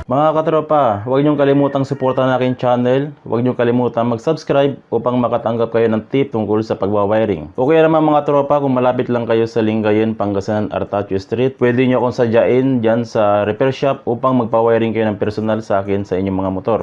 Mga katropa, huwag niyong kalimutang suportahan aking channel. Huwag niyong kalimutang mag-subscribe upang makatanggap kayo ng tip tungkol sa pagwawiring. O kaya naman mga tropa, kung malapit lang kayo sa Lingayen, Pangasinan, Artacho Street, pwede niyo akong sadyain dyan sa repair shop upang magpa-wiring kayo ng personal sa akin sa inyong mga motor.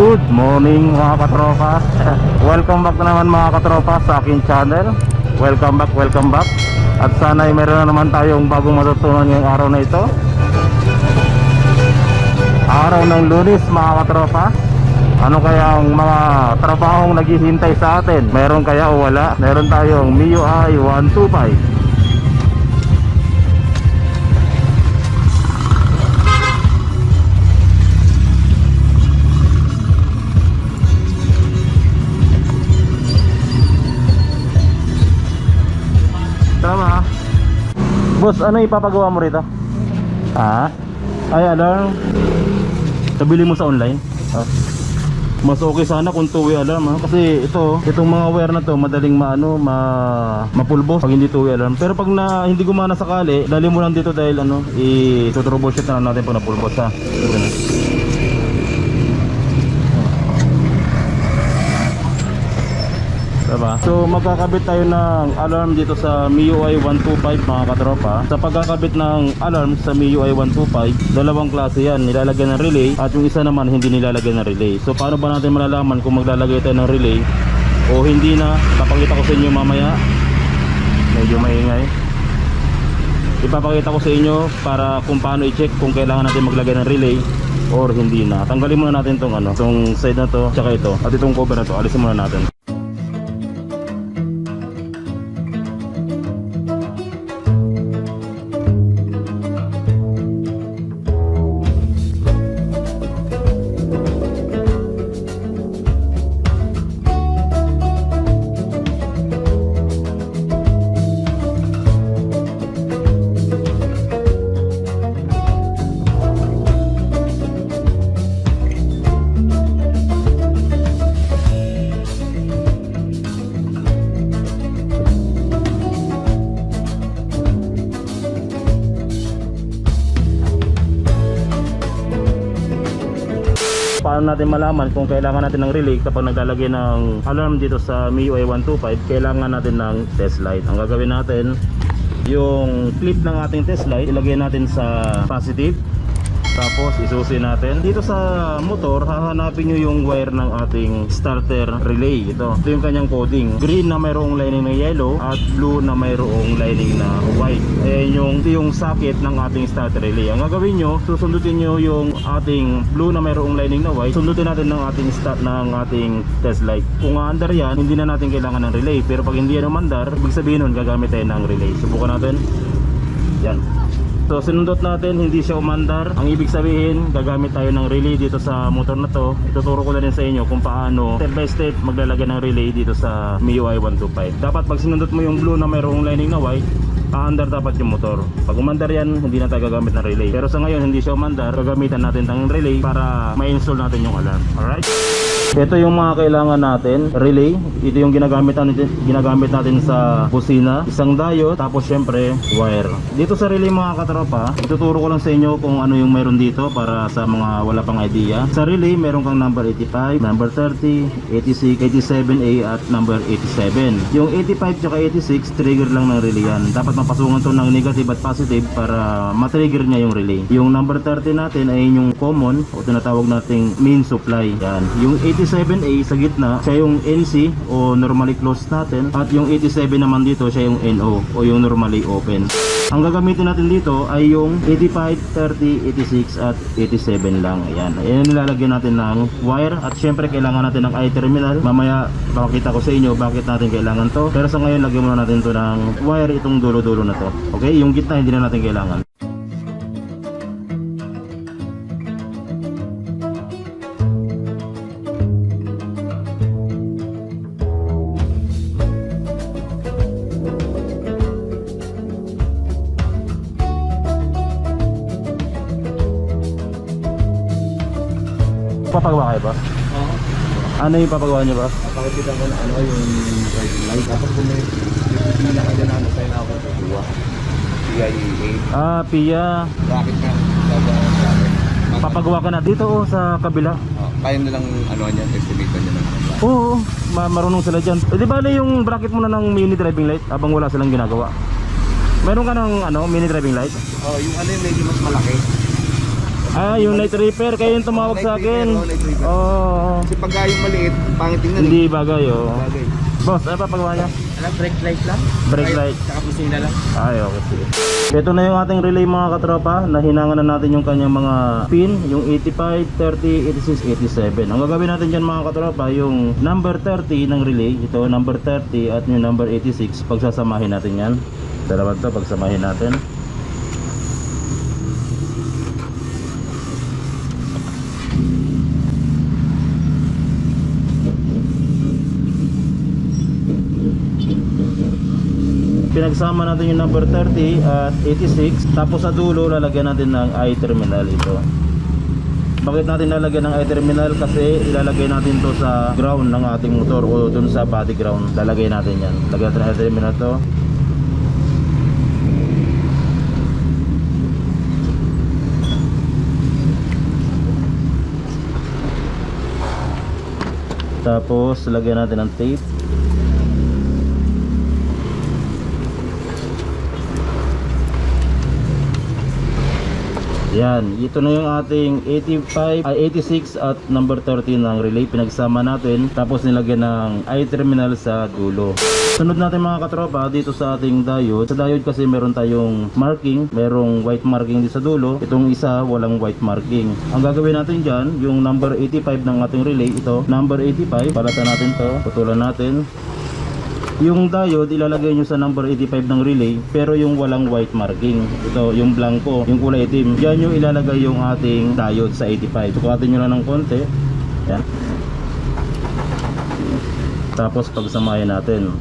Good morning mga katropa. Welcome back na naman mga katropa sa aking channel. Welcome back. At sana ay meron na naman tayong bagong matutunan ngayong araw na ito. Araw ng Lunes mga katropa. Ano kaya ang mga trabahong naghihintay sa atin? Meron kaya o wala? Meron tayong MIUI 125. Tama. Boss, ano ipapagawa mo rito? Ay, alarm. Nabili mo sa online? Mas okay sana kung two-way alarm kasi itong mga wire na to madaling mapulbos pag hindi two-way alarm. Pero pag hindi gumana sakali, dali mo lang dito dahil i-troubleshoot na lang natin pag napulbos ha. Diba? So magkakabit tayo ng alarm dito sa MIUI 125 mga katropa. Sa pagkakabit ng alarm sa MIUI 125, dalawang klase yan, nilalagyan ng relay at yung isa naman hindi nilalagyan ng relay. So paano ba natin malalaman kung maglalagay tayo ng relay o hindi na? Papakita ko sa inyo mamaya. Medyo maingay. Ipapakita ko sa inyo para kung paano i-check kung kailangan natin maglagay ng relay or hindi na. Tanggalin muna natin tong side na to, tsaka ito, at itong cover na to, alisin muna natin. Paano natin malaman kung kailangan natin ng relay kapag naglalagay ng alarm dito sa MIUI 125? Kailangan natin ng test light. Ang gagawin natin, yung clip ng ating test light ilagay natin sa positive, tapos isusi natin dito sa motor. Hahanapin nyo yung wire ng ating starter relay. Ito yung kanyang coding, green na mayroong lining na yellow at blue na mayroong lining na white. Ayan yung socket ng ating starter relay. Ang gagawin nyo, susundutin nyo yung ating blue na mayroong lining na white, sundutin natin ng ating ating test light. Kung under yan, hindi na natin kailangan ng relay. Pero pag hindi yan umandar, ibig sabihin nun gagamit tayo ng relay. Subukan natin. Yan. So sinundot natin, hindi siya umandar. Ang ibig sabihin, gagamit tayo ng relay dito sa motor na to. Ituturo ko na rin sa inyo kung paano step by step maglalagay ng relay dito sa MIUI 125. Dapat pag sinundot mo yung blue na mayroong lining na white, aandar dapat yung motor. Pag umandar yan, hindi na tayo gagamit ng relay. Pero sa ngayon, hindi siya umandar, gagamitan natin ng relay para ma-install natin yung alarm. Alright? Ito yung mga kailangan natin, relay. Ito yung ginagamit natin sa busina, isang diode, tapos syempre wire. Dito sa relay mga katropa, ituturo ko lang sa inyo kung ano yung mayroon dito para sa mga wala pang idea. Sa relay, meron kang number 85, number 30, 86, 87A at number 87. Yung 85 tsaka 86, trigger lang ng relay yan. Dapat mapasungan to ng negative at positive para matrigger niya yung relay. Yung number 30 natin ay yung common o tinatawag nating main supply. Yan. Yung 87A sa gitna, siya yung NC o normally closed natin, at yung 87 naman dito siya yung NO o yung normally open. Ang gagamitin natin dito ay yung 85, 30, 86 at 87 lang. Ayan. Ayan nilalagyan natin ng wire at syempre kailangan natin ng I-terminal. Mamaya pakita ko sa inyo bakit natin kailangan to. Pero sa ngayon lagyan muna natin to ng wire, itong dulo-dulo na to. Okay? Yung gitna hindi na natin kailangan. Papagawa kayo ba? Oo. Ano yung papagawa nyo ba? Napakita ko na ano yung driving light. Tapos kung may pipila ka dyan na ano sa'yo na ako sa buwa. PIA. Ah, Pia. Bracket nga. Gagawin sa akin. Papagawa ka na dito sa kabila. Kaya na lang ano niya, estimate niya na. Oo, marunong sila dyan. Di ba yung bracket mo na ng mini driving light habang wala silang ginagawa? Meron ka ng mini driving light? Oh, yung ano yung medyo mas malaki. Ah, yung light repair, kayo yung tumawag sa akin. Light repair. Oo. Kasi pagka yung maliit, pangit tingnan Hindi bagay, oh. Bagay. Boss, ano papagawa niya? Alam, brake light lang. Brake light. Saka busina lang. Ay, okay, sige. Ito na yung ating relay mga katropa. Nahinangan na natin yung kanyang mga pin, yung 85, 30, 86, 87. Ang gagawin natin dyan mga katropa, yung number 30 ng relay, ito number 30 at yung number 86, pagsasamahin natin yan. Dalawa to, pagsamahin natin. Pinagsama natin yung number 30 at 86. Tapos sa dulo lalagyan natin ng I-terminal ito. Bakit natin lalagyan ng I-terminal? Kasi ilalagay natin to sa ground ng ating motor o dun sa body ground. Lalagay natin yan. Lagyan natin ng I-terminal to. Tapos lagyan natin ng tape. Yan, ito na yung ating 86 at number 30 ng relay. Pinagsama natin, tapos nilagyan ng I-terminal sa dulo. Sunod natin mga katropa dito sa ating diode. Sa diode kasi meron tayong marking, merong white marking dito sa dulo. Itong isa walang white marking. Ang gagawin natin dyan, yung number 85 ng ating relay, ito number 85, palatan natin to, putulan natin. Yung diode ilalagay nyo sa number 85 ng relay, pero yung walang white marking, ito yung blanco, yung kulay itim, dyan yung ilalagay yung ating diode sa 85. Sukatin nyo lang ng konti. Yan. Tapos pagsamahin natin.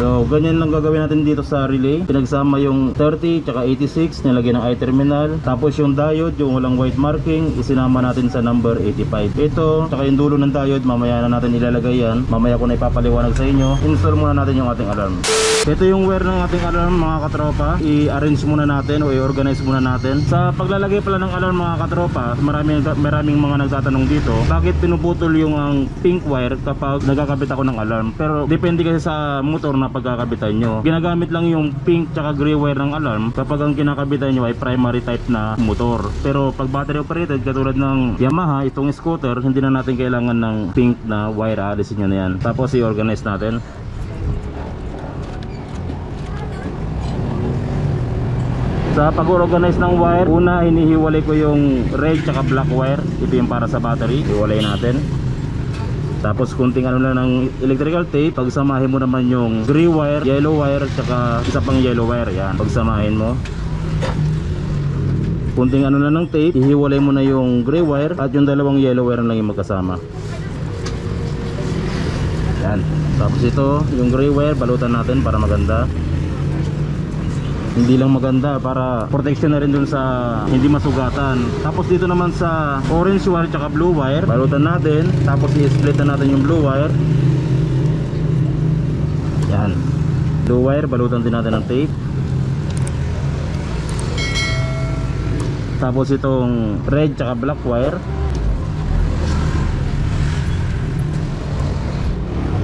So ganyan lang gagawin natin dito sa relay. Pinagsama yung 30 tsaka 86, nilagay ng I-terminal. Tapos yung diode, yung walang white marking, isinama natin sa number 85. Ito, tsaka yung dulo ng diode, mamaya na natin ilalagay yan. Mamaya ko na ipapaliwanag sa inyo. Install muna natin yung ating alarm. Ito yung wire ng ating alarm mga katropa. I-arrange muna natin o i-organize muna natin. Sa paglalagay pala ng alarm mga katropa, maraming mga nagtatanong dito, bakit pinuputol yung ang pink wire kapag nagkakabit ako ng alarm? Pero depende kasi sa motor na pagkakabitan nyo. Ginagamit lang yung pink tsaka gray wire ng alarm kapag ang kinakabitan nyo ay primary type na motor. Pero pag battery operated katulad ng Yamaha, itong scooter, hindi na natin kailangan ng pink na wire. Alisin nyo na yan. Tapos i-organize natin. Sa pag-organize ng wire, una hinihiwalay ko yung red tsaka black wire. Ito yung para sa battery. Hiwalay natin. Tapos kunting ano lang ng electrical tape. Pagsamahin mo naman yung gray wire, yellow wire, tsaka isa pang yellow wire. Yan, pagsamahin mo. Kunting ano lang ng tape, ihiwalay mo na yung gray wire at yung dalawang yellow wire lang yung magkasama. Yan. Tapos ito, yung gray wire, balutan natin para maganda. Hindi lang maganda, para protection na rin dun sa hindi masugatan. Tapos dito naman sa orange wire tsaka blue wire, balutan natin. Tapos i-split na natin yung blue wire. Yan. Blue wire, balutan din natin ng tape. Tapos itong red tsaka black wire.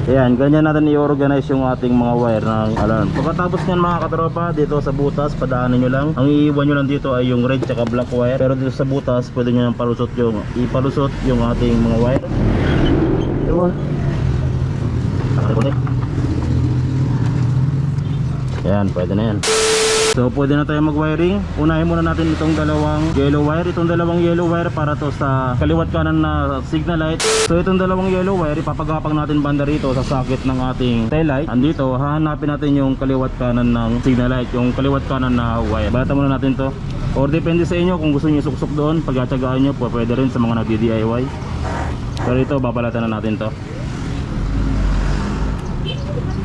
Ayan, ganyan natin i-organize yung ating mga wire ng alarm. Pagkatapos nyan mga katropa, dito sa butas, padaanin nyo lang. Ang iiwan nyo lang dito ay yung red tsaka black wire. Pero dito sa butas, pwede nyo nang ipalusot yung ating mga wire. Ayan, pwede na yan. So pwede na tayo mag-wiring. Unahin muna natin itong dalawang yellow wire. Itong dalawang yellow wire para to sa kaliwat kanan na signal light. So itong dalawang yellow wire, ipapagapang natin banda rito sa socket ng ating tail light. Andito, hahanapin natin yung kaliwat kanan ng signal light, yung kaliwat kanan na wire. Balatan muna natin to. Or depende sa inyo kung gusto niyo suksok doon, pagtsatsagaan nyo, pwede rin sa mga nagdi-DIY. Pero ito, babalatan na natin to.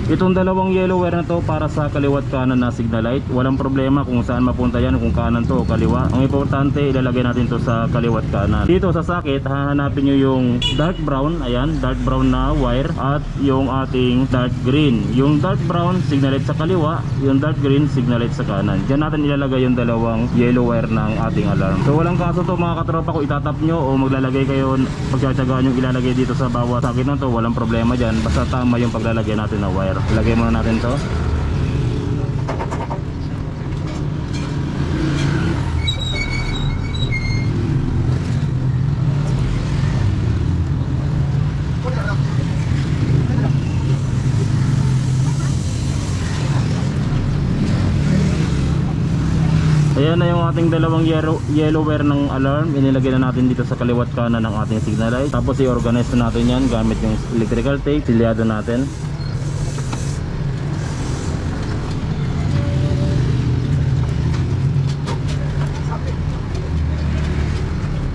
Itong dalawang yellow wire na to para sa kaliwat kanan na signal light. Walang problema kung saan mapunta yan, kung kanan to o kaliwa. Ang importante, ilalagay natin to sa kaliwat kanan. Dito sa socket, hahanapin nyo yung dark brown, ayan, dark brown na wire, at yung ating dark green. Yung dark brown, signal light sa kaliwa, yung dark green, signal light sa kanan. Diyan natin ilalagay yung dalawang yellow wire ng ating alarm. So walang kaso to mga katropa, kung itatap nyo o maglalagay kayo, pagtsatsagaan yung ilalagay dito sa bawat socket na to, walang problema dyan. Basta tama yung paglalagay natin ng wire. Ilagay muna natin to. Ayan na yung ating dalawang yellow wire ng alarm. Inilagay na natin dito sa kaliwat kanan ng ating signal light. Tapos i-organize na natin yan gamit yung electrical tape. Silyado natin.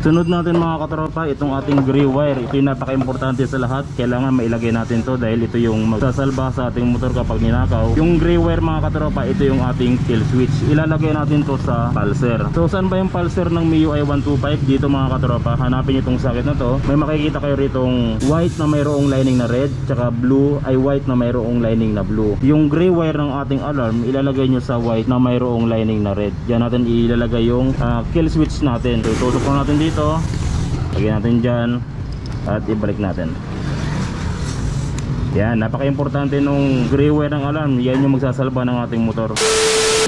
Sunod natin mga katropa, itong ating gray wire. Ito yung napaka-importante sa lahat. Kailangan mailagay natin to dahil ito yung magsasalba sa ating motor kapag ninakaw. Yung gray wire mga katropa, ito yung ating kill switch. Ilalagay natin to sa pulser. So saan ba yung pulser ng MIUI 125? Dito mga katropa, hanapin nyo itong socket na to. May makikita kayo ritong white na mayroong lining na red, tsaka blue ay white na mayroong lining na blue. Yung gray wire ng ating alarm, ilalagay nyo sa white na mayroong lining na red. Diyan natin ilalagay yung kill switch natin. So tutok natin dito. Lagyan natin dyan at ibalik natin. Yan, napaka-importante nung gray wire ng alarm. Yan yung magsasalba ng ating motor.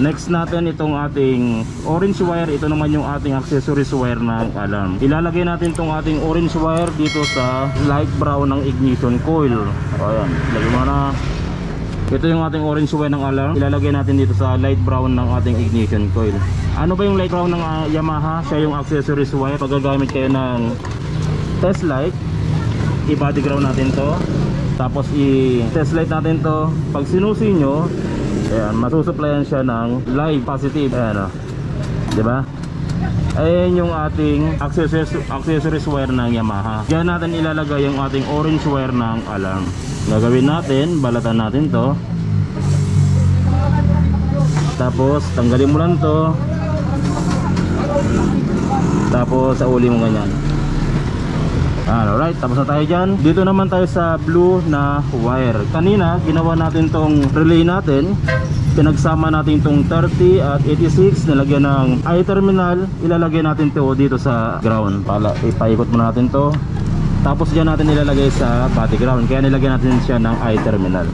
Next natin itong ating orange wire. Ito naman yung ating accessories wire ng alarm. Ilalagay natin itong ating orange wire dito sa light brown ng ignition coil. Ayan, lagyan mo na. Ito yung ating orange wire ng alarm. Ilalagay natin dito sa light brown ng ating ignition coil. Ano ba yung light brown ng Yamaha? Siya yung accessories wire. Pag gagamit kayo ng test light, i-body ground natin to. Tapos i-test light natin to. Pag sinusi nyo, ayan, masusuplayan siya ng live positive. Ayan o, diba? Ayan yung ating accessories wire ng Yamaha. Diyan natin ilalagay yung ating orange wire ng alarm. Gagawin natin, balatan natin to. Tapos tanggalin mo lang to. Tapos sauli mo ganyan. Alright, tapos na tayo dyan. Dito naman tayo sa blue na wire. Kanina ginawa natin tong relay natin. Pinagsama natin tong 30 at 86, nilagyan ng I terminal. Ilalagay natin to dito sa ground. Ipaikot muna natin to. Tapos dyan natin ilalagay sa body ground. Kaya nilagyan natin siya ng I terminal.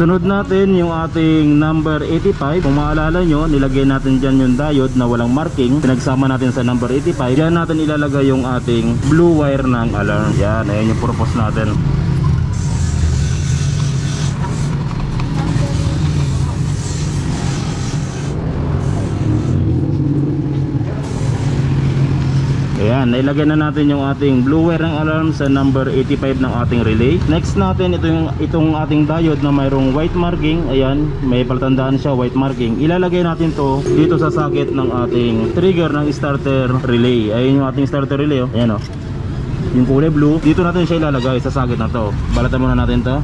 Sunod natin yung ating number 85. Kung maalala nyo, nilagay natin dyan yung diode na walang marking. Pinagsama natin sa number 85. Dyan natin ilalagay yung ating blue wire ng alarm. Yan, ayan yung purpose natin. Ayan, nailagay na natin yung ating blue wire ng alarm sa number 85 ng ating relay. Next natin, itong ating diode na mayroong white marking. Ayan, may palatandaan siya, white marking. Ilalagay natin to dito sa socket ng ating trigger ng starter relay. Ayan yung ating starter relay, oh. Ayan, oh. Yung kulay blue, dito natin siya ilalagay sa socket na to. Balatan muna natin to.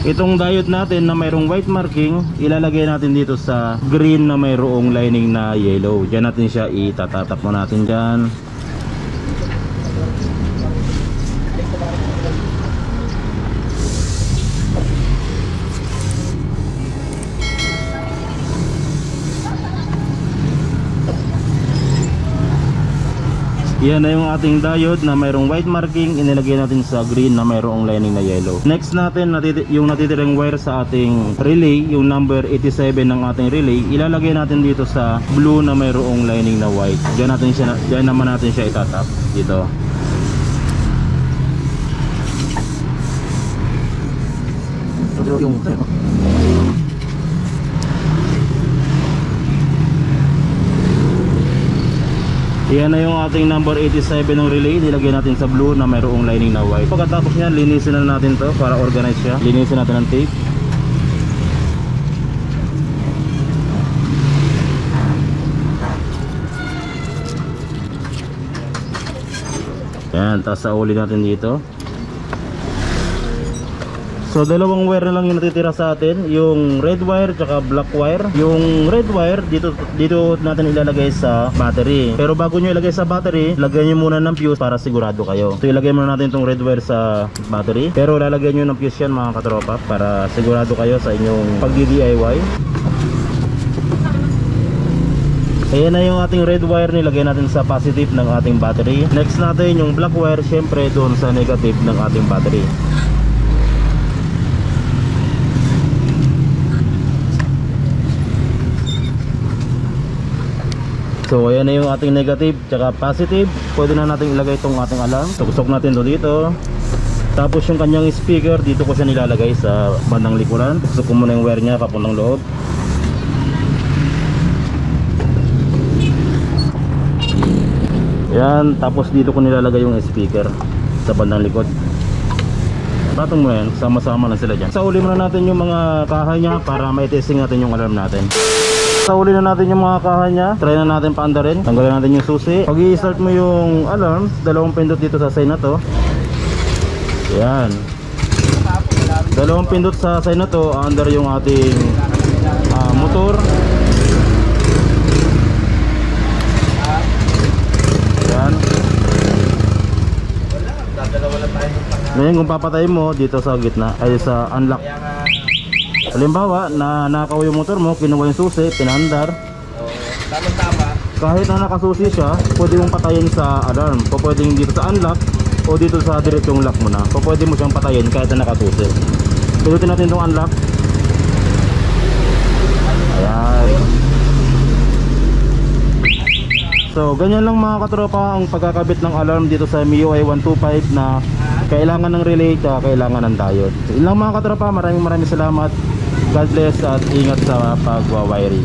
Itong diode natin na mayroong white marking, ilalagay natin dito sa green na mayroong lining na yellow. Diyan natin siya itatap mo natin dyan. Yan na yung ating diode na mayroong white marking, inilagay natin sa green na mayroong lining na yellow. Next natin, yung natitirang wire sa ating relay, yung number 87 ng ating relay, ilalagay natin dito sa blue na mayroong lining na white. Diyan naman natin siya itatap dito. Yan na yung ating number 87 ng relay. Nilagay natin sa blue na mayroong lining na white. Pagkatapos niyan, linisin na natin to para organize siya. Linisin natin ng tape. Yan, tapos sauli natin dito. So dalawang wire na lang yung natitira sa atin, yung red wire tsaka black wire. Yung red wire dito natin ilalagay sa battery. Pero bago nyo ilagay sa battery, lagyan nyo muna ng fuse para sigurado kayo. So ilagay muna natin tong red wire sa battery. Pero lalagyan nyo ng fuse yan mga katropa para sigurado kayo sa inyong pag-DIY. Ayan na yung ating red wire, nilagay natin sa positive ng ating battery. Next natin yung black wire, syempre doon sa negative ng ating battery. So ayan na yung ating negative tsaka positive. Pwede na natin ilagay itong ating alarm. Tuksok natin to dito. Tapos yung kanyang speaker, dito ko siya nilalagay sa bandang likuran. Tuksok ko muna yung wire nya papuntang loob. Yan, tapos dito ko nilalagay yung speaker sa bandang likod. Patong mo yan, sama-sama na sila dyan. Sauli muna natin yung mga kaha nya para mai-testing natin yung alarm natin. Sauli na natin yung mga kaha nya, try na natin paandarin. Tanggalin natin yung susi. Pag i-start mo yung alarm, dalawang pindot dito sa side na to. Yan. Dalawang pindot sa side na to, under yung ating motor. Yan. Ngayon kung papatayin mo dito sa gitna ay sa unlock. Halimbawa na nakaw yung motor mo, kinuha yung susi, pinaandar. Kahit na nakasusi siya, pwede mong patayin sa alarm. O pwedeng dito sa unlock o dito sa diretsong lock mo na. O pwede mo siyang patayin kahit na nakasusi. Pinutin natin itong unlock. Ayan. So ganyan lang mga katropa ang pagkakabit ng alarm dito sa MIUI 125 na kailangan ng relay at kailangan ng diode. So, yun lang mga katropa, maraming salamat. God bless at ingat sa pagwawiring.